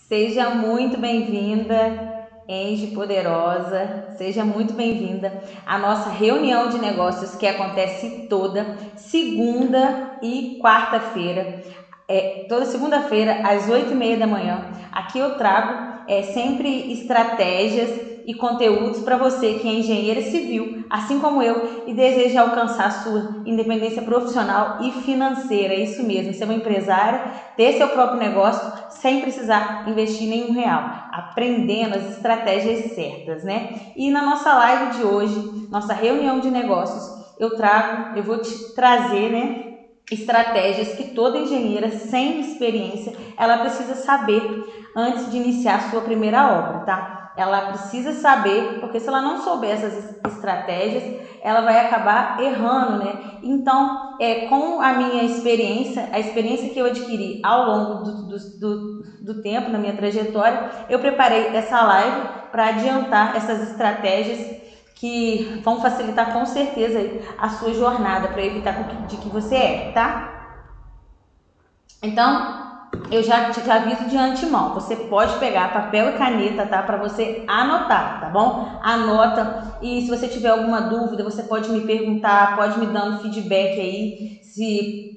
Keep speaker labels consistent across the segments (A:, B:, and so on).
A: Seja muito bem-vinda, Engie Poderosa, seja muito bem-vinda à nossa reunião de negócios que acontece toda segunda e quarta-feira. Toda segunda-feira, às 8h30 da manhã. Aqui eu trago sempre estratégias e conteúdos para você que é engenheira civil, assim como eu, e deseja alcançar sua independência profissional e financeira. É isso mesmo, ser uma empresária, ter seu próprio negócio sem precisar investir nenhum real, aprendendo as estratégias certas, né? E na nossa live de hoje, nossa reunião de negócios, eu vou te trazer, né, estratégias que toda engenheira sem experiência ela precisa saber antes de iniciar a sua primeira obra, tá? Ela precisa saber, porque se ela não souber essas estratégias, ela vai acabar errando, né? Então, com a minha experiência, a experiência que eu adquiri ao longo do tempo, na minha trajetória, eu preparei essa live para adiantar essas estratégias que vão facilitar com certeza a sua jornada para evitar de que você erre, tá? Então, eu já te aviso de antemão, você pode pegar papel e caneta, tá? Para você anotar, tá bom? Anota, e se você tiver alguma dúvida, você pode me perguntar, pode me dando feedback aí, se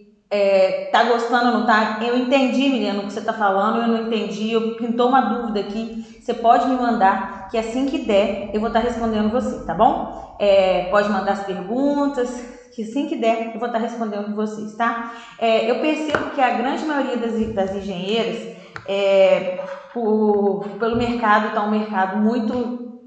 A: tá gostando ou não tá. Eu entendi, Milena, o que você tá falando, eu não entendi, eu pintou uma dúvida aqui, você pode me mandar, que assim que der, eu vou estar respondendo você, tá bom? Pode mandar as perguntas, que assim que der, eu vou estar respondendo vocês, tá? Eu percebo que a grande maioria das engenheiras, pelo mercado, está um mercado muito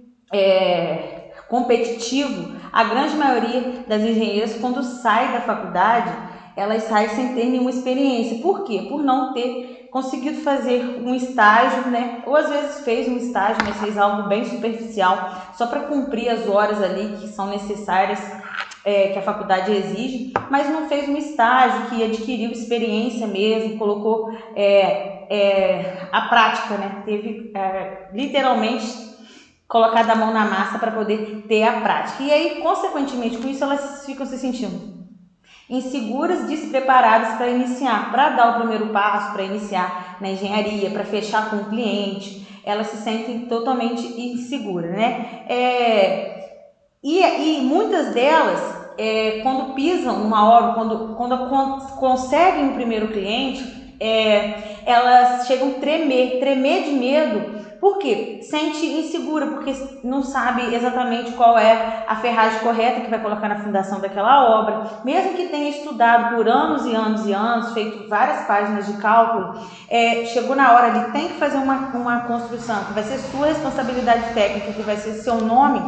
A: competitivo. A grande maioria das engenheiras, quando sai da faculdade, elas saem sem ter nenhuma experiência. Por quê? Por não ter conseguido fazer um estágio, né? Ou às vezes fez um estágio, mas fez algo bem superficial, só para cumprir as horas ali que são necessárias, que a faculdade exige, mas não fez um estágio que adquiriu experiência mesmo, colocou a prática, né? Teve literalmente colocado a mão na massa para poder ter a prática. E aí, consequentemente, com isso, elas ficam se sentindo inseguras, despreparadas para iniciar, para dar o primeiro passo, para iniciar na engenharia, para fechar com o cliente. Elas se sentem totalmente inseguras, né? E muitas delas, quando pisam numa obra, quando conseguem o primeiro cliente, elas chegam a tremer de medo. Por quê? Sente insegura, porque não sabe exatamente qual é a ferragem correta que vai colocar na fundação daquela obra. Mesmo que tenha estudado por anos e anos e anos, feito várias páginas de cálculo, chegou na hora, ele tem que fazer uma construção, que vai ser sua responsabilidade técnica, que vai ser seu nome.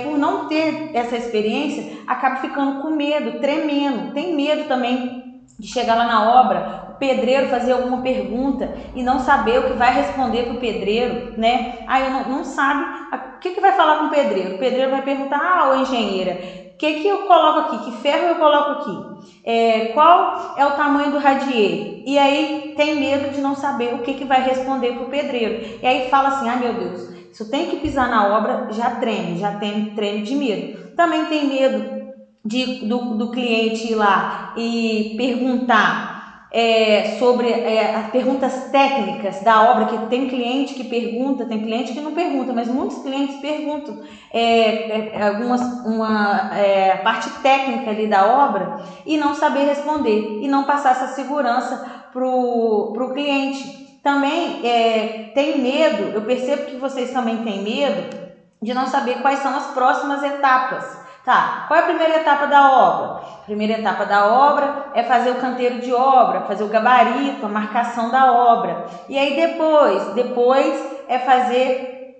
A: Por não ter essa experiência, acaba ficando com medo, tremendo, tem medo também de chegar lá na obra, o pedreiro fazer alguma pergunta e não saber o que vai responder para o pedreiro, né? Aí não sabe o que vai falar com o pedreiro. O pedreiro vai perguntar: ô engenheira, o que eu coloco aqui? Que ferro eu coloco aqui? Qual é o tamanho do radier? E aí tem medo de não saber o que vai responder para o pedreiro. E aí fala assim: meu Deus, se eu tenho que pisar na obra, já treme de medo. Também tem medo do cliente ir lá e perguntar sobre as perguntas técnicas da obra, que tem cliente que pergunta, tem cliente que não pergunta, mas muitos clientes perguntam uma parte técnica ali da obra e não saber responder e não passar essa segurança pro cliente. Também tem medo, eu percebo que vocês também têm medo de não saber quais são as próximas etapas. Tá, qual é a primeira etapa da obra? A primeira etapa da obra é fazer o canteiro de obra, fazer o gabarito, a marcação da obra. E aí depois é fazer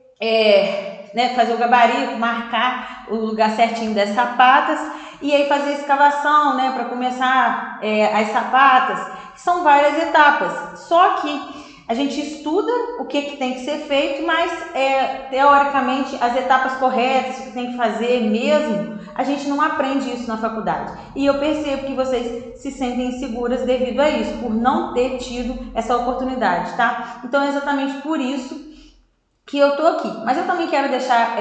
A: o gabarito, marcar o lugar certinho das sapatas e aí fazer a escavação, né, para começar as sapatas, que são várias etapas. Só que a gente estuda o que tem que ser feito, mas teoricamente as etapas corretas, o que tem que fazer mesmo, a gente não aprende isso na faculdade. E eu percebo que vocês se sentem inseguras devido a isso, por não ter tido essa oportunidade, tá? Então é exatamente por isso que eu tô aqui. Mas eu também quero deixar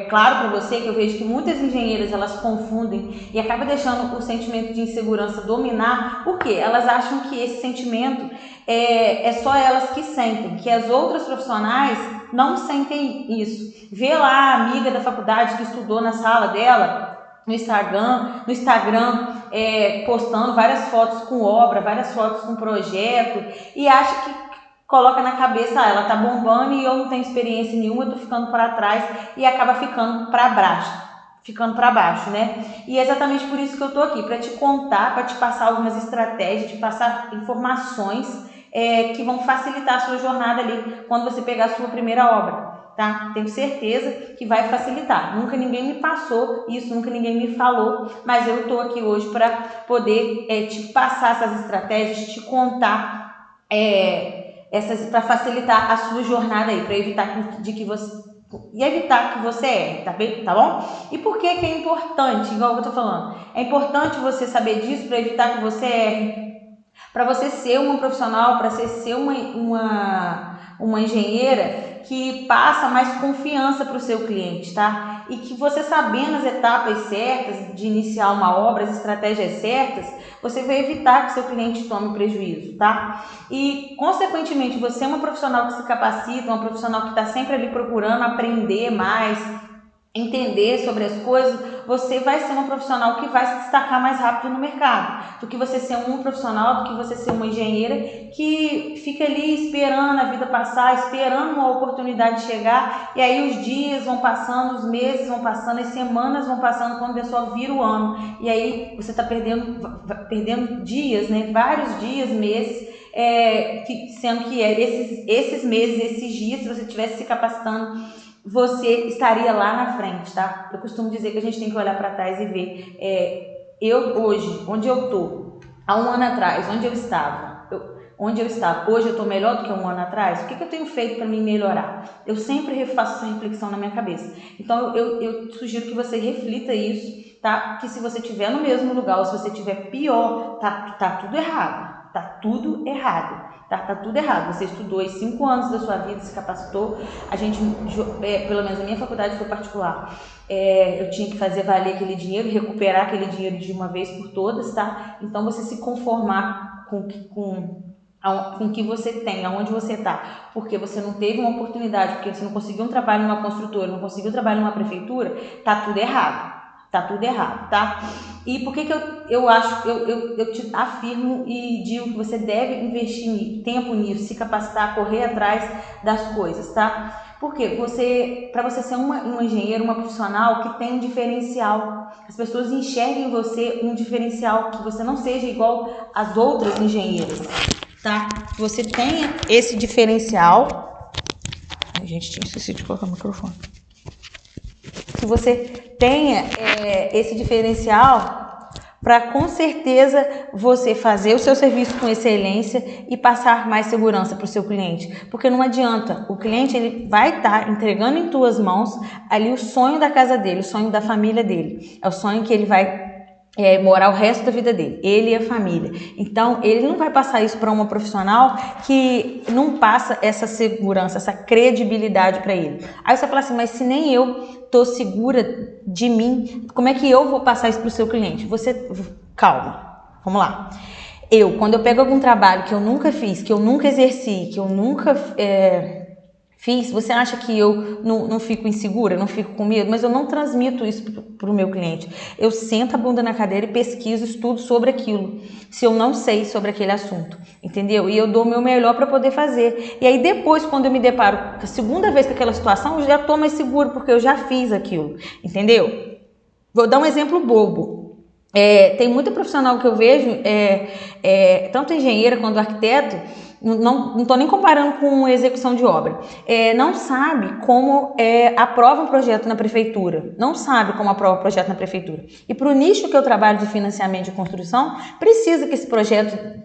A: claro para você que eu vejo que muitas engenheiras elas confundem e acabam deixando o sentimento de insegurança dominar, porque elas acham que esse sentimento é só elas que sentem, que as outras profissionais não sentem isso. Vê lá a amiga da faculdade que estudou na sala dela, no Instagram postando várias fotos com obra, várias fotos com projeto, e acha que coloca na cabeça, ela tá bombando e eu não tenho experiência nenhuma, eu tô ficando para trás, e acaba ficando para baixo, né? E é exatamente por isso que eu tô aqui, para te contar, para te passar algumas estratégias, te passar informações que vão facilitar a sua jornada ali, quando você pegar a sua primeira obra. Tá? Tenho certeza que vai facilitar. Nunca ninguém me passou isso, nunca ninguém me falou, mas eu estou aqui hoje para poder te passar essas estratégias, te contar para facilitar a sua jornada aí, para evitar que você erre, tá bom? E por que é importante, igual eu tô falando? É importante você saber disso para evitar que você erre, para você ser uma profissional, para você ser uma engenheira que passa mais confiança para o seu cliente, tá? E que você sabendo as etapas certas de iniciar uma obra, as estratégias certas, você vai evitar que seu cliente tome prejuízo, tá? E, consequentemente, você é uma profissional que se capacita, uma profissional que está sempre ali procurando aprender mais, entender sobre as coisas, você vai ser uma profissional que vai se destacar mais rápido no mercado, do que você ser um profissional, do que você ser uma engenheira que fica ali esperando a vida passar, esperando uma oportunidade chegar, e aí os dias vão passando, os meses vão passando, as semanas vão passando, quando a pessoa vira o ano, e aí você está perdendo dias, né? Vários dias, meses, sendo que esses meses, esses dias, se você estivesse se capacitando, você estaria lá na frente, tá? Eu costumo dizer que a gente tem que olhar para trás e ver eu hoje, onde eu estou, há um ano atrás, onde eu estava, hoje eu estou melhor do que um ano atrás. O que eu tenho feito para me melhorar? Eu sempre refaço essa reflexão na minha cabeça. Então eu sugiro que você reflita isso, tá? Que se você estiver no mesmo lugar ou se você estiver pior, tá tudo errado, tá tudo errado. Tá tudo errado. Você estudou 5 anos da sua vida, se capacitou. A gente, pelo menos a minha faculdade foi particular. Eu tinha que fazer valer aquele dinheiro, recuperar aquele dinheiro de uma vez por todas, tá? Então você se conformar com o que você tem, aonde você está, porque você não teve uma oportunidade, porque você não conseguiu um trabalho numa construtora, não conseguiu um trabalho numa prefeitura, tá tudo errado. Tá tudo errado, tá? E por que eu te afirmo e digo que você deve investir tempo nisso, se capacitar, correr atrás das coisas, tá? Porque para você ser uma engenheira, uma profissional que tem um diferencial, as pessoas enxerguem em você um diferencial, que você não seja igual às outras engenheiras, tá? Que você tenha esse diferencial. A gente tinha esquecido de colocar o microfone. Que você tenha esse diferencial para, com certeza, você fazer o seu serviço com excelência e passar mais segurança para o seu cliente. Porque não adianta, o cliente ele vai estar entregando em tuas mãos ali o sonho da casa dele, o sonho da família dele. É o sonho que ele vai morar o resto da vida dele, ele e a família. Então, ele não vai passar isso para uma profissional que não passa essa segurança, essa credibilidade para ele. Aí você fala assim, mas se nem eu tô segura de mim, como é que eu vou passar isso para o seu cliente? Calma, vamos lá. Quando eu pego algum trabalho que eu nunca fiz, que eu nunca exerci, que eu nunca fiz, você acha que eu não fico insegura, não fico com medo? Mas eu não transmito isso para o meu cliente. Eu sento a bunda na cadeira e pesquiso, estudo sobre aquilo, se eu não sei sobre aquele assunto, entendeu? E eu dou o meu melhor para poder fazer. E aí depois, quando eu me deparo a segunda vez com aquela situação, eu já estou mais seguro, porque eu já fiz aquilo, entendeu? Vou dar um exemplo bobo. Tem muita profissional que eu vejo, tanto engenheira quanto arquiteto, não estou nem comparando com execução de obra, não sabe como aprova um projeto na prefeitura, não sabe como aprova um projeto na prefeitura. E para o nicho que eu trabalho de financiamento de construção, precisa que esse projeto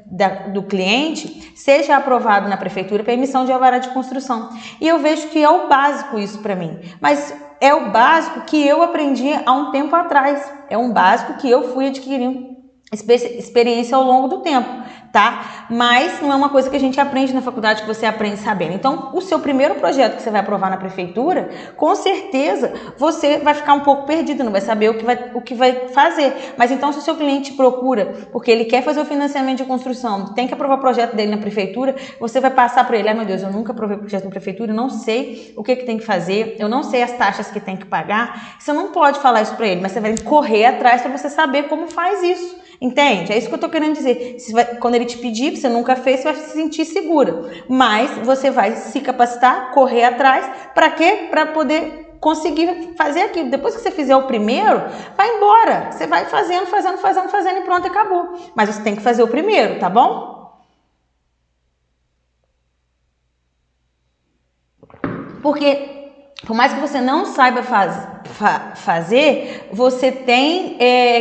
A: do cliente seja aprovado na prefeitura para emissão de alvará de construção. E eu vejo que é o básico isso para mim, mas é o básico que eu aprendi há um tempo atrás, é um básico que eu fui adquirindo experiência ao longo do tempo, tá? Mas não é uma coisa que a gente aprende na faculdade, que você aprende sabendo. Então, o seu primeiro projeto que você vai aprovar na prefeitura, com certeza você vai ficar um pouco perdido, não vai saber o que vai fazer. Mas então, se o seu cliente procura, porque ele quer fazer o financiamento de construção, tem que aprovar o projeto dele na prefeitura, você vai passar para ele: meu Deus, eu nunca aprovei o projeto na prefeitura, eu não sei o que tem que fazer, eu não sei as taxas que tem que pagar. Você não pode falar isso para ele, mas você vai correr atrás para você saber como faz isso. Entende? É isso que eu tô querendo dizer. Quando ele te pedir, você nunca fez, você vai se sentir segura. Mas você vai se capacitar, correr atrás, para quê? Para poder conseguir fazer aquilo. Depois que você fizer o primeiro, vai embora. Você vai fazendo e pronto, acabou. Mas você tem que fazer o primeiro, tá bom? Porque por mais que você não saiba fazer, você tem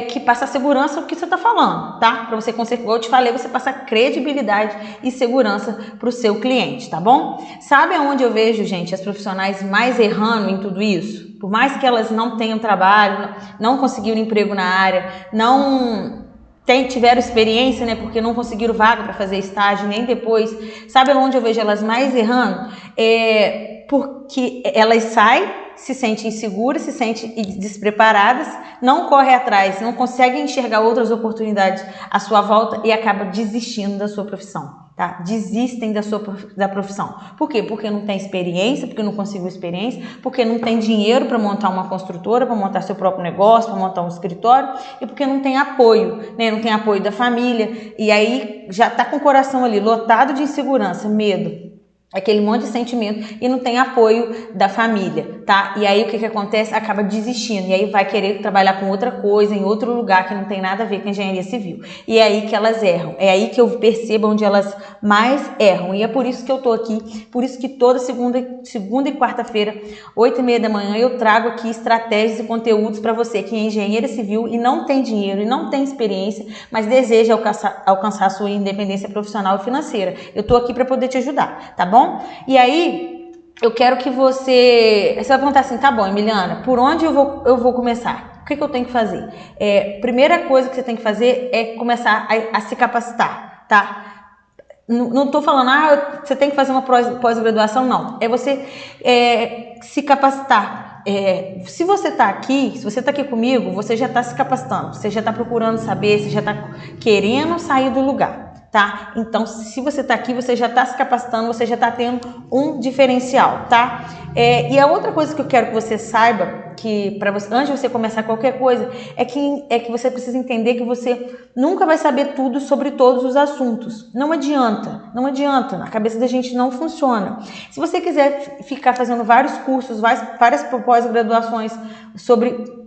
A: que passar segurança no que você está falando, tá? Para você conseguir, como eu te falei, você passar credibilidade e segurança para o seu cliente, tá bom? Sabe aonde eu vejo, gente, as profissionais mais errando em tudo isso? Por mais que elas não tenham trabalho, não conseguiram emprego na área, não tiveram experiência, né, porque não conseguiram vaga para fazer estágio, nem depois. Sabe onde eu vejo elas mais errando? Porque elas saem, se sentem inseguras, se sentem despreparadas, não correm atrás, não conseguem enxergar outras oportunidades à sua volta e acabam desistindo da sua profissão. Tá? Desistem da profissão. Por quê? Porque não tem experiência, porque não conseguiu experiência, porque não tem dinheiro para montar uma construtora, para montar seu próprio negócio, para montar um escritório, e porque não tem apoio, né? Não tem apoio da família, e aí já está com o coração ali lotado de insegurança, medo, aquele monte de sentimento, e não tem apoio da família, tá? E aí o que acontece? Acaba desistindo, e aí vai querer trabalhar com outra coisa, em outro lugar que não tem nada a ver com a engenharia civil. E é aí que elas erram, é aí que eu percebo onde elas mais erram. E é por isso que eu tô aqui, por isso que toda segunda e quarta-feira, 8h30 da manhã, eu trago aqui estratégias e conteúdos para você que é engenheira civil e não tem dinheiro, e não tem experiência, mas deseja alcançar a sua independência profissional e financeira. Eu tô aqui para poder te ajudar, tá bom? E aí, eu quero que você vai perguntar assim: tá bom, Emiliana, por onde eu vou começar? O que eu tenho que fazer? Primeira coisa que você tem que fazer é começar a se capacitar, tá? Não tô falando, você tem que fazer uma pós-graduação, não. É você se capacitar. Se você tá aqui comigo, você já tá se capacitando, você já tá procurando saber, você já tá querendo sair do lugar. Tá? Então, se você está aqui, você já está se capacitando, você já está tendo um diferencial, tá? E a outra coisa que eu quero que você saiba, que antes de você começar qualquer coisa, é que você precisa entender que você nunca vai saber tudo sobre todos os assuntos. Não adianta, a cabeça da gente não funciona. Se você quiser ficar fazendo vários cursos, várias pós-graduações sobre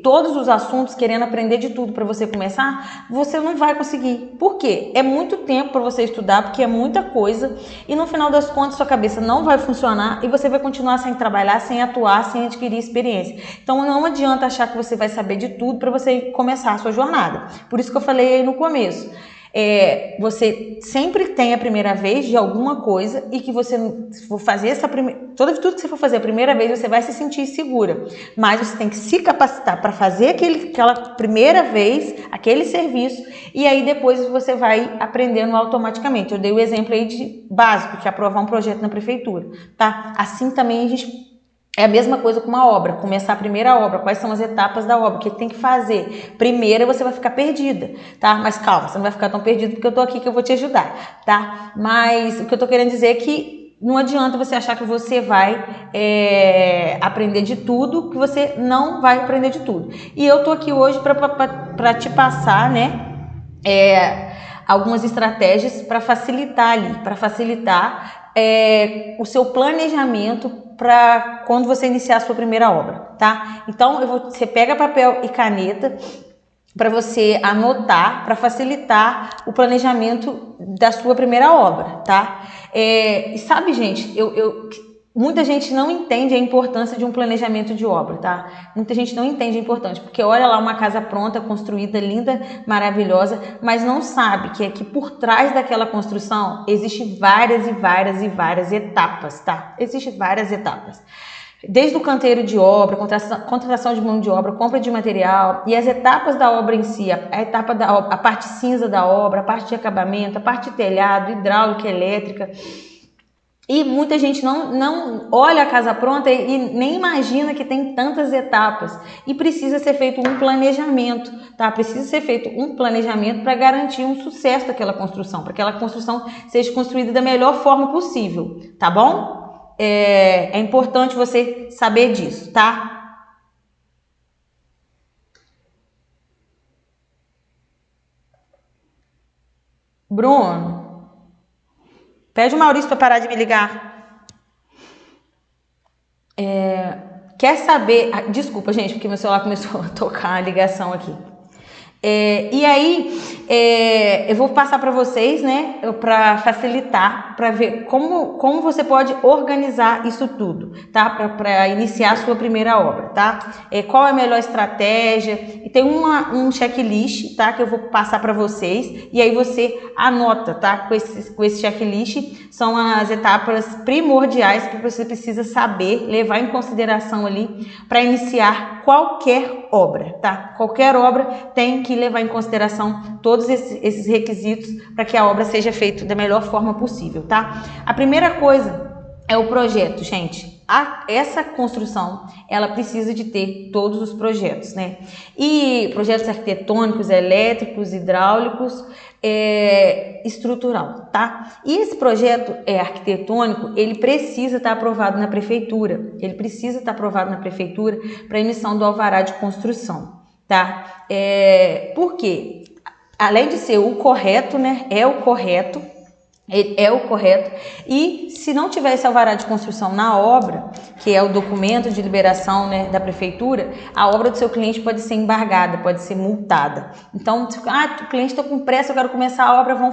A: todos os assuntos, querendo aprender de tudo para você começar, você não vai conseguir. Por quê? É muito tempo para você estudar, porque é muita coisa, e no final das contas sua cabeça não vai funcionar e você vai continuar sem trabalhar, sem atuar, sem adquirir experiência. Então não adianta achar que você vai saber de tudo para você começar a sua jornada. Por isso que eu falei aí no começo. Você sempre tem a primeira vez de alguma coisa, e que você, se for fazer tudo que você for fazer a primeira vez, você vai se sentir segura, mas você tem que se capacitar para fazer aquela primeira vez, aquele serviço, e aí depois você vai aprendendo automaticamente. Eu dei o exemplo aí de básico, que é aprovar um projeto na prefeitura, tá? Assim também a gente... É a mesma coisa com uma obra, começar a primeira obra, quais são as etapas da obra, o que tem que fazer. Primeiro você vai ficar perdida, tá? Mas calma, você não vai ficar tão perdido, porque eu tô aqui que eu vou te ajudar, tá? Mas o que eu tô querendo dizer é que não adianta você achar que você vai aprender de tudo, que você não vai aprender de tudo. E eu tô aqui hoje para te passar, né, algumas estratégias para facilitar o seu planejamento para quando você iniciar a sua primeira obra, tá? Então, você pega papel e caneta para você anotar, para facilitar o planejamento da sua primeira obra, tá? E sabe, gente, muita gente não entende a importância de um planejamento de obra, tá? Muita gente não entende a importância, porque olha lá uma casa pronta, construída, linda, maravilhosa, mas não sabe que por trás daquela construção existem várias etapas, tá? Existem várias etapas. desde o canteiro de obra, contratação de mão de obra, compra de material e as etapas da obra em si, a etapa da obra, a parte cinza da obra, a parte de acabamento, a parte de telhado, hidráulica, elétrica. E muita gente não olha a casa pronta e nem imagina que tem tantas etapas. E precisa ser feito um planejamento, tá? Precisa ser feito um planejamento para garantir um sucesso daquela construção, para que aquela construção seja construída da melhor forma possível, tá bom? É importante você saber disso, tá? Bruno, pede o Maurício para parar de me ligar. Quer saber... Desculpa, gente, porque meu celular começou a tocar a ligação aqui. E aí, eu vou passar para vocês, né, para facilitar, para ver como você pode organizar isso tudo, tá? Para iniciar a sua primeira obra, tá? Qual é a melhor estratégia? E tem um checklist, tá? Que eu vou passar para vocês, e aí você anota, tá? Com esse checklist, são as etapas primordiais que você precisa saber, levar em consideração ali, para iniciar qualquer obra, tá? Qualquer obra tem que levar em consideração todos esses requisitos para que a obra seja feita da melhor forma possível, tá? A primeira coisa é o projeto, gente. Essa construção, ela precisa de ter todos os projetos, né? E projetos arquitetônicos, elétricos, hidráulicos, estrutural, tá? E esse projeto arquitetônico, ele precisa estar aprovado na prefeitura. Ele precisa estar aprovado na prefeitura para emissão do alvará de construção, tá? Por quê? Além de ser o correto, né? É o correto, e se não tiver esse alvará de construção na obra, que é o documento de liberação, né, da prefeitura, a obra do seu cliente pode ser embargada, pode ser multada. Então, o cliente está com pressa, eu quero começar a obra, vão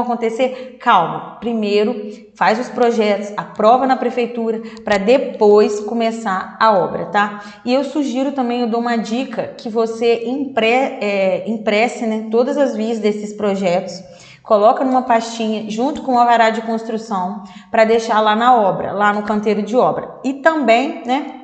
A: acontecer. Calma, primeiro faz os projetos, aprova na prefeitura, para depois começar a obra, tá? E eu sugiro também, eu dou uma dica, que você impresse, né, todas as vias desses projetos, coloca numa pastinha junto com o alvará de construção para deixar lá na obra, lá no canteiro de obra. E também, né,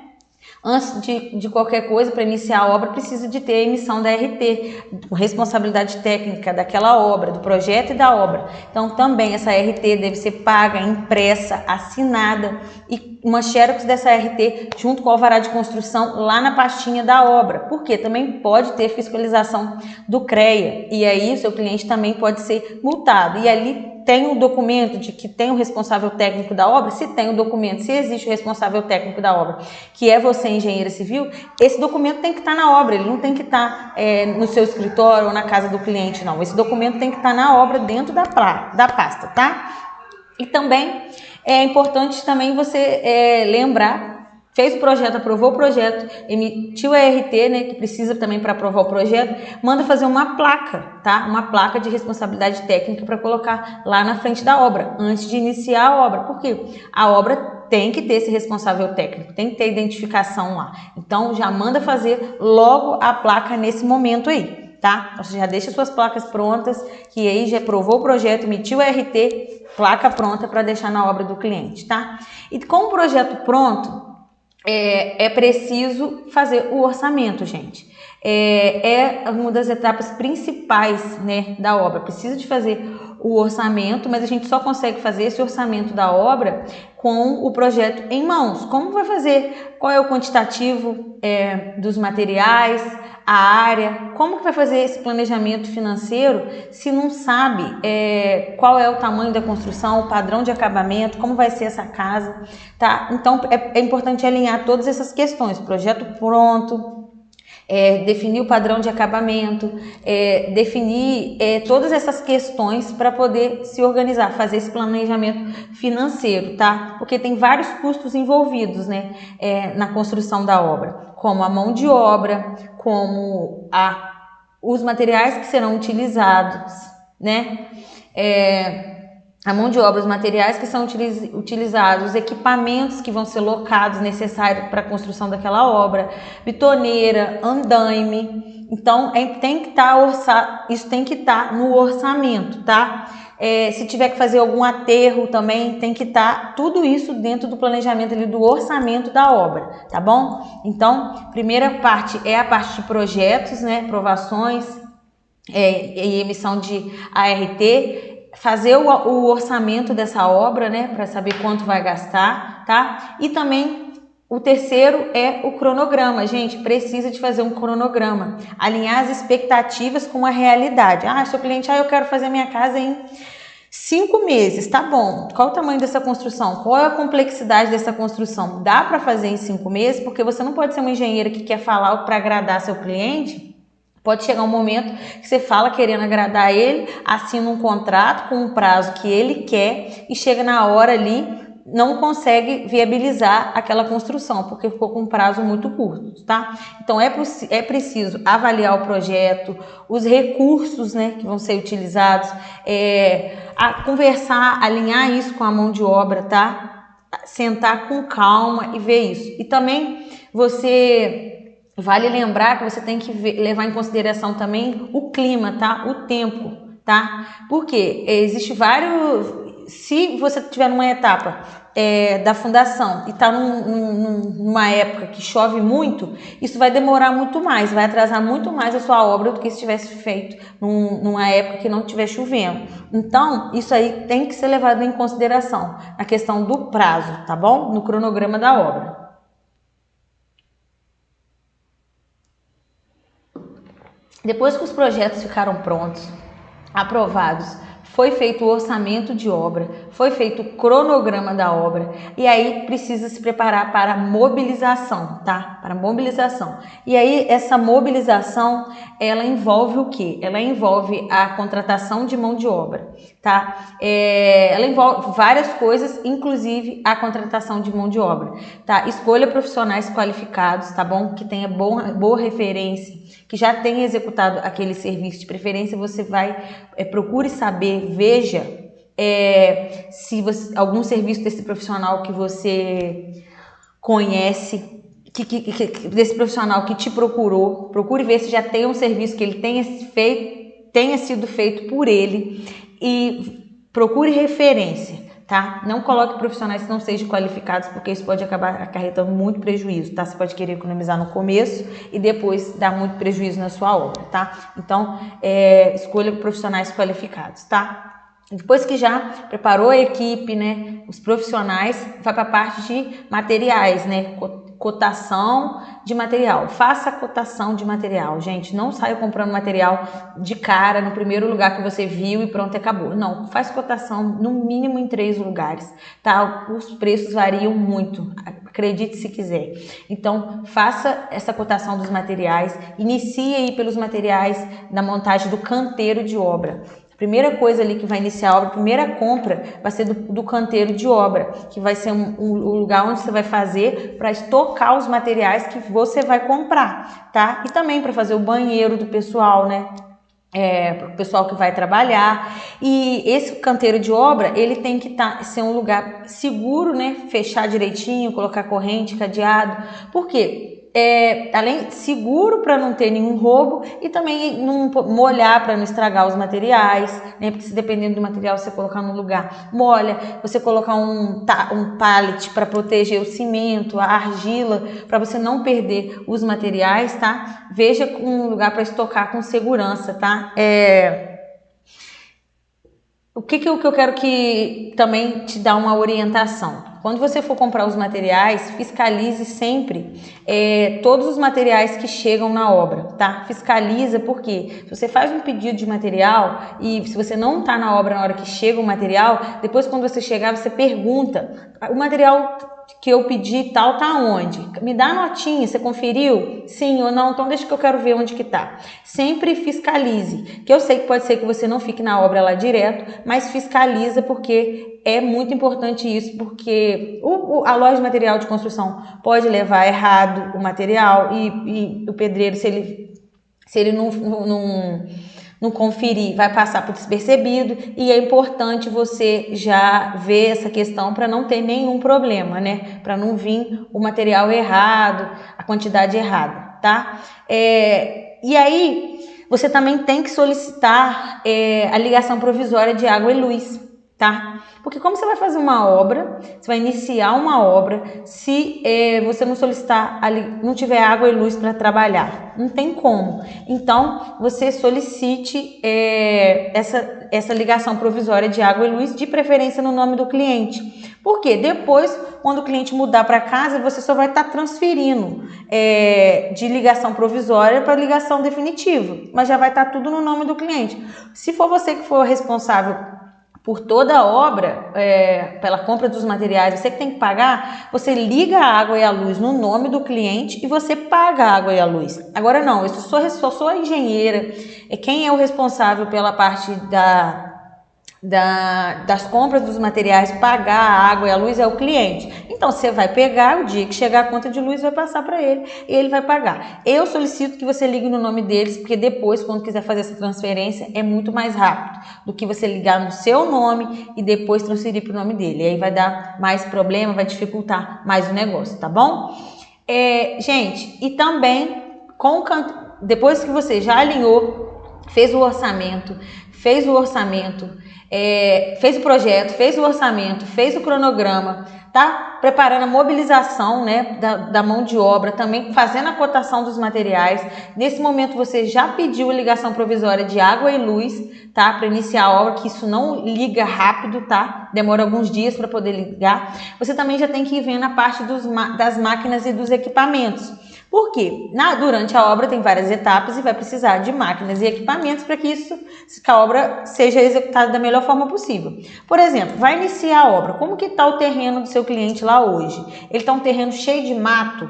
A: antes de qualquer coisa, para iniciar a obra, precisa de ter a emissão da RT, responsabilidade técnica daquela obra, do projeto e da obra. Então, também essa RT deve ser paga, impressa, assinada e uma xerox dessa RT junto com o alvará de construção lá na pastinha da obra. Porque também pode ter fiscalização do CREA e aí o seu cliente também pode ser multado. E ali tem o documento de que tem o responsável técnico da obra. Se tem o documento, se existe o responsável técnico da obra, que é você, engenheira civil, esse documento tem que estar na obra, ele não tem que estar no seu escritório ou na casa do cliente, não. Esse documento tem que estar na obra, dentro da pasta, tá? E também é importante também você lembrar, fez o projeto, aprovou o projeto, emitiu a RT, né, que precisa também para aprovar o projeto, manda fazer uma placa, tá? Uma placa de responsabilidade técnica para colocar lá na frente da obra, antes de iniciar a obra. Por quê? A obra tem que ter esse responsável técnico, tem que ter identificação lá. Então, já manda fazer logo a placa nesse momento aí, tá? Você já deixa suas placas prontas, que aí já aprovou o projeto, emitiu a RT, placa pronta para deixar na obra do cliente, tá? E com o projeto pronto, é preciso fazer o orçamento, gente. É uma das etapas principais, né, da obra. Precisa de fazer o orçamento, mas a gente só consegue fazer esse orçamento da obra com o projeto em mãos. Como vai fazer? Qual é o quantitativo dos materiais, a área? Como que vai fazer esse planejamento financeiro se não sabe qual é o tamanho da construção, o padrão de acabamento, como vai ser essa casa, tá? Então, é importante alinhar todas essas questões. Projeto pronto, definir o padrão de acabamento, definir todas essas questões para poder se organizar, fazer esse planejamento financeiro, tá? Porque tem vários custos envolvidos, né, na construção da obra, como a mão de obra, como os materiais que serão utilizados, né? A mão de obra, os materiais que são utilizados, os equipamentos que vão ser locados necessários para a construção daquela obra, bitoneira, andaime. Então, isso tem que estar no orçamento, tá? Se tiver que fazer algum aterro também, tem que estar tudo isso dentro do planejamento ali, do orçamento da obra, tá bom? Então, primeira parte é a parte de projetos, né? Aprovações e emissão de ART, fazer o orçamento dessa obra, né? Para saber quanto vai gastar, tá? E também o terceiro é o cronograma. Gente, precisa de fazer um cronograma, alinhar as expectativas com a realidade. Seu cliente, eu quero fazer minha casa em 5 meses, tá bom. Qual o tamanho dessa construção? Qual é a complexidade dessa construção? Dá para fazer em 5 meses? Porque você não pode ser uma engenheira que quer falar para agradar seu cliente. Pode chegar um momento que você fala querendo agradar ele, assina um contrato com um prazo que ele quer e chega na hora ali, não consegue viabilizar aquela construção, porque ficou com um prazo muito curto, tá? Então, é preciso avaliar o projeto, os recursos, né, que vão ser utilizados, conversar, alinhar isso com a mão de obra, tá? Sentar com calma e ver isso. E também vale lembrar que você tem que levar em consideração também o clima, tá? O tempo, tá? Porque existe vários... Se você estiver numa etapa da fundação e está numa época que chove muito, isso vai demorar muito mais, vai atrasar muito mais a sua obra do que se tivesse feito numa época que não estiver chovendo. Então, isso aí tem que ser levado em consideração, a questão do prazo, tá bom? No cronograma da obra. Depois que os projetos ficaram prontos, aprovados, foi feito o orçamento de obra, foi feito o cronograma da obra e aí precisa se preparar para a mobilização, tá? Para a mobilização. E aí essa mobilização, ela envolve o quê? Ela envolve a contratação de mão de obra, tá? Ela envolve várias coisas, inclusive a contratação de mão de obra, tá? Escolha profissionais qualificados, tá bom? Que tenha boa referência, que já tenha executado aquele serviço. De preferência, você procure saber, veja se algum serviço desse profissional que você conhece, desse profissional que te procurou, procure ver se já tem um serviço que ele tenha sido feito por ele e procure referência. Tá? Não coloque profissionais que não sejam qualificados, porque isso pode acabar acarretando muito prejuízo, tá? Você pode querer economizar no começo e depois dar muito prejuízo na sua obra, tá? Então, escolha profissionais qualificados, tá? Depois que já preparou a equipe, né, os profissionais, vai para a parte de materiais, né, cotação de material. Faça a cotação de material, gente. Não saia comprando material de cara no primeiro lugar que você viu e pronto, acabou. Não, faz cotação no mínimo em 3 lugares, tá? Os preços variam muito, acredite se quiser. Então, faça essa cotação dos materiais, inicie aí pelos materiais da montagem do canteiro de obra. Primeira coisa ali que vai iniciar a obra, a primeira compra vai ser do canteiro de obra, que vai ser um lugar onde você vai fazer para estocar os materiais que você vai comprar, tá? E também para fazer o banheiro do pessoal, né? Para o pessoal que vai trabalhar. E esse canteiro de obra, ele tem que ser um lugar seguro, né? Fechar direitinho, colocar corrente, cadeado. Por quê? Além seguro para não ter nenhum roubo e também não molhar para não estragar os materiais, né? Porque se dependendo do material você colocar no lugar, molha, você colocar um pallet para proteger o cimento, a argila, para você não perder os materiais, tá? Veja um lugar para estocar com segurança, tá? O que eu quero que também te dá uma orientação. Quando você for comprar os materiais, fiscalize sempre todos os materiais que chegam na obra, tá? Fiscaliza, porque se você faz um pedido de material e se você não tá na obra na hora que chega o material, depois quando você chegar, você pergunta, o material que eu pedi tal tá onde? Me dá a notinha, você conferiu? Sim ou não? Então deixa que eu quero ver onde que tá. Sempre fiscalize, que eu sei que pode ser que você não fique na obra lá direto, mas fiscaliza, porque é muito importante isso, porque a loja de material de construção pode levar errado o material e o pedreiro, se ele não conferir, vai passar por despercebido, e é importante você já ver essa questão para não ter nenhum problema, né? Para não vir o material errado, a quantidade errada, tá? E aí, você também tem que solicitar a ligação provisória de água e luz, tá? Porque como você vai fazer uma obra, você vai iniciar uma obra, se você não solicitar, não tiver água e luz para trabalhar, não tem como. Então, você solicite essa ligação provisória de água e luz, de preferência no nome do cliente. Porque depois, quando o cliente mudar para casa, você só vai estar transferindo de ligação provisória para ligação definitiva, mas já vai estar tudo no nome do cliente. Se for você que for responsável por toda a obra, pela compra dos materiais, você que tem que pagar, você liga a água e a luz no nome do cliente e você paga a água e a luz. Agora não, eu só sou a engenheira, quem é o responsável pela parte das compras dos materiais, pagar a água e a luz é o cliente. Então você vai pegar, o dia que chegar a conta de luz vai passar para ele e ele vai pagar. Eu solicito que você ligue no nome deles, porque depois, quando quiser fazer essa transferência, é muito mais rápido do que você ligar no seu nome e depois transferir para o nome dele. E aí vai dar mais problema, vai dificultar mais o negócio, tá bom? Gente, e também depois que você já alinhou, fez o orçamento, fez o projeto, fez o orçamento, fez o cronograma, tá preparando a mobilização, né, da mão de obra, também fazendo a cotação dos materiais. Nesse momento você já pediu a ligação provisória de água e luz, tá, para iniciar a obra, que isso não liga rápido, tá, demora alguns dias para poder ligar. Você também já tem que ir vendo a parte das máquinas e dos equipamentos. Por quê? Durante a obra tem várias etapas e vai precisar de máquinas e equipamentos para que a obra seja executada da melhor forma possível. Por exemplo, vai iniciar a obra. Como que está o terreno do seu cliente lá hoje? Ele está um terreno cheio de mato?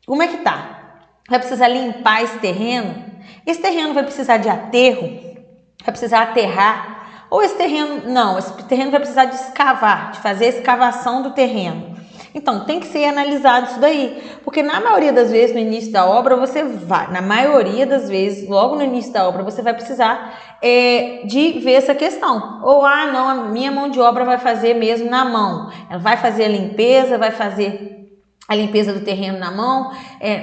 A: Como é que tá? Vai precisar limpar esse terreno? Esse terreno vai precisar de aterro? Vai precisar aterrar? Ou esse terreno vai precisar de escavar, de fazer a escavação do terreno. Então, tem que ser analisado isso daí, porque na maioria das vezes, no início da obra, logo no início da obra, você vai precisar de ver essa questão. Ou, não, a minha mão de obra vai fazer mesmo na mão. Ela vai fazer a limpeza, do terreno na mão,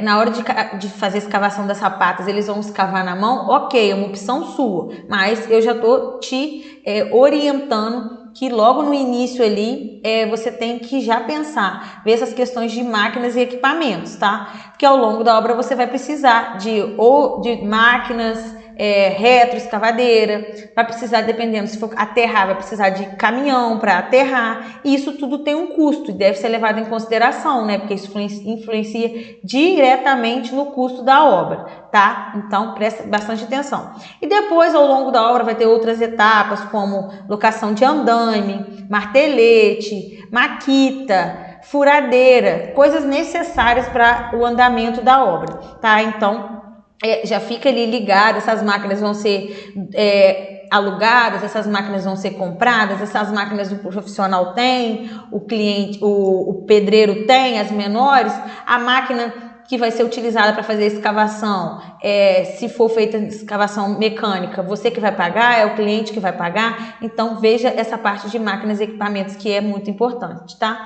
A: na hora de fazer a escavação das sapatas, eles vão escavar na mão, ok, é uma opção sua, mas eu já estou te orientando que logo no início ali você tem que já pensar, ver essas questões de máquinas e equipamentos, tá? Porque ao longo da obra você vai precisar de máquinas, escavadeira, vai precisar, dependendo, se for aterrar, vai precisar de caminhão para aterrar, e isso tudo tem um custo e deve ser levado em consideração, né? Porque isso influencia diretamente no custo da obra, tá? Então, presta bastante atenção. E depois, ao longo da obra, vai ter outras etapas, como locação de andaime, martelete, maquita, furadeira, coisas necessárias para o andamento da obra, tá? Então, já fica ali ligado, essas máquinas vão ser alugadas, essas máquinas vão ser compradas, essas máquinas o profissional tem, o pedreiro tem, as menores, a máquina que vai ser utilizada para fazer a escavação, se for feita escavação mecânica, você que vai pagar, é o cliente que vai pagar. Então veja essa parte de máquinas e equipamentos, que é muito importante, tá?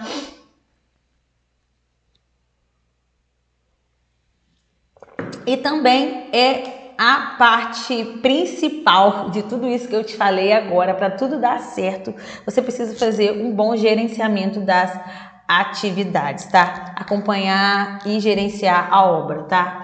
A: E também a parte principal de tudo isso que eu te falei agora, para tudo dar certo, você precisa fazer um bom gerenciamento das atividades, tá? Acompanhar e gerenciar a obra, tá?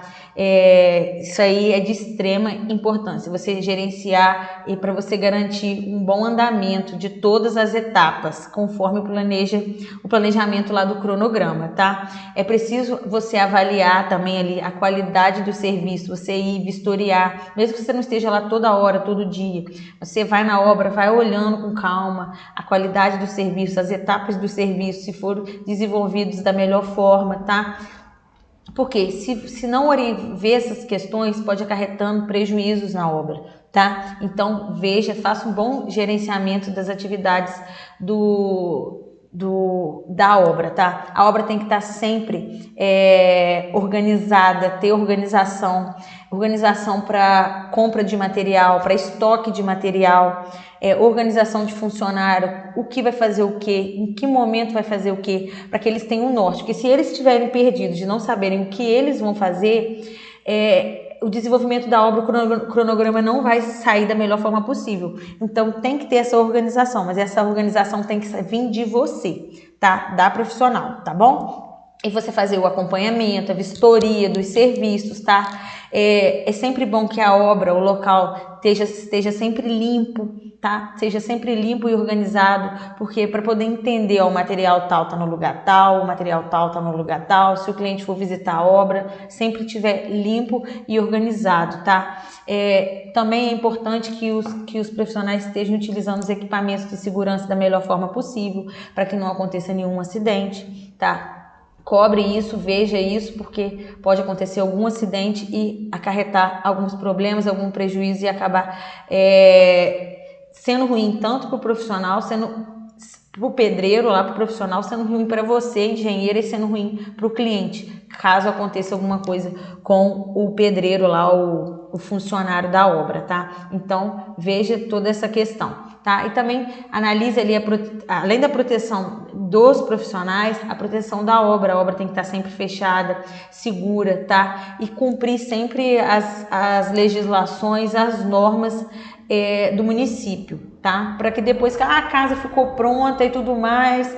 A: Isso aí é de extrema importância, você gerenciar e para você garantir um bom andamento de todas as etapas, conforme o planejamento lá do cronograma, tá? É preciso você avaliar também ali a qualidade do serviço, você ir vistoriar, mesmo que você não esteja lá toda hora, todo dia, você vai na obra, vai olhando com calma a qualidade do serviço, as etapas do serviço, se foram desenvolvidos da melhor forma, tá? Porque se não ver essas questões, pode acarretando prejuízos na obra, tá? Então, faça um bom gerenciamento das atividades da obra, tá? A obra tem que estar sempre organizada, ter organização para compra de material, para estoque de material, organização de funcionário, o que vai fazer o quê, em que momento vai fazer o quê, para que eles tenham um norte. Porque se eles estiverem perdidos de não saberem o que eles vão fazer, o desenvolvimento da obra, o cronograma não vai sair da melhor forma possível. Então tem que ter essa organização, mas essa organização tem que vir de você, tá? Da profissional, tá bom? E você fazer o acompanhamento, a vistoria dos serviços, tá? É sempre bom que a obra, o local esteja sempre limpo, tá? Seja sempre limpo e organizado, porque para poder entender, ó, o material tal tá no lugar tal, o material tal tá no lugar tal, se o cliente for visitar a obra, sempre estiver limpo e organizado, tá? Também é importante que os profissionais estejam utilizando os equipamentos de segurança da melhor forma possível, para que não aconteça nenhum acidente, tá? Cobre isso, veja isso, porque pode acontecer algum acidente e acarretar alguns problemas, algum prejuízo e acabar sendo ruim tanto para o profissional, sendo para o pedreiro lá, para o profissional, sendo ruim para você, engenheiro, e sendo ruim para o cliente, caso aconteça alguma coisa com o pedreiro lá, o funcionário da obra, tá? Então, veja toda essa questão, tá? E também analise ali, além da proteção dos profissionais, a proteção da obra. A obra tem que estar sempre fechada, segura, tá? E cumprir sempre as legislações, as normas do município, tá? Para que depois que a casa ficou pronta e tudo mais,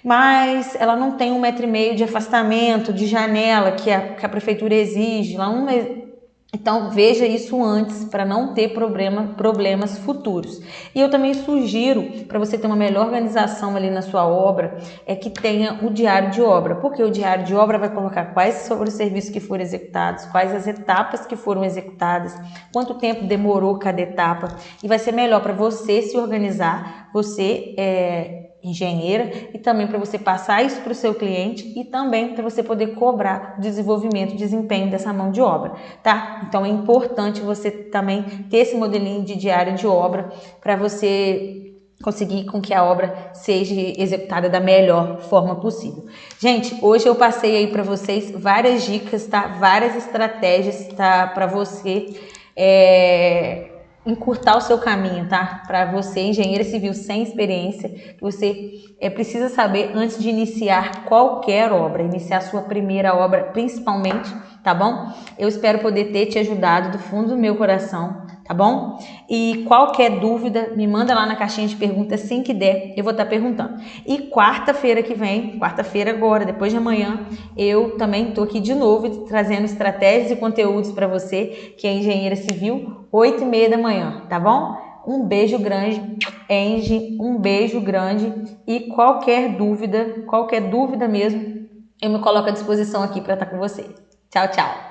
A: mas ela não tem 1,5 metro de afastamento, de janela que a prefeitura exige, então veja isso antes para não ter problemas futuros. E eu também sugiro, para você ter uma melhor organização ali na sua obra, que tenha o diário de obra, porque o diário de obra vai colocar quais foram os serviços que foram executados, quais as etapas que foram executadas, quanto tempo demorou cada etapa, e vai ser melhor para você se organizar, você engenheira, e também para você passar isso para o seu cliente e também para você poder cobrar o desenvolvimento, desempenho dessa mão de obra, tá? Então é importante você também ter esse modelinho de diário de obra para você conseguir com que a obra seja executada da melhor forma possível. Gente, hoje eu passei aí para vocês várias dicas, tá? Várias estratégias, tá? Para você encurtar o seu caminho, tá? Para você, engenheira civil sem experiência, que você precisa saber antes de iniciar qualquer obra, iniciar sua primeira obra principalmente, tá bom? Eu espero poder ter te ajudado do fundo do meu coração, tá bom? E qualquer dúvida, me manda lá na caixinha de perguntas, assim que der, eu vou estar perguntando. E quarta-feira que vem, quarta-feira agora, depois de amanhã, eu também tô aqui de novo trazendo estratégias e conteúdos para você, que é engenheira civil, 8h30 da manhã, tá bom? Um beijo grande, Angie, um beijo grande, e qualquer dúvida mesmo, eu me coloco à disposição aqui para estar com você. Tchau, tchau!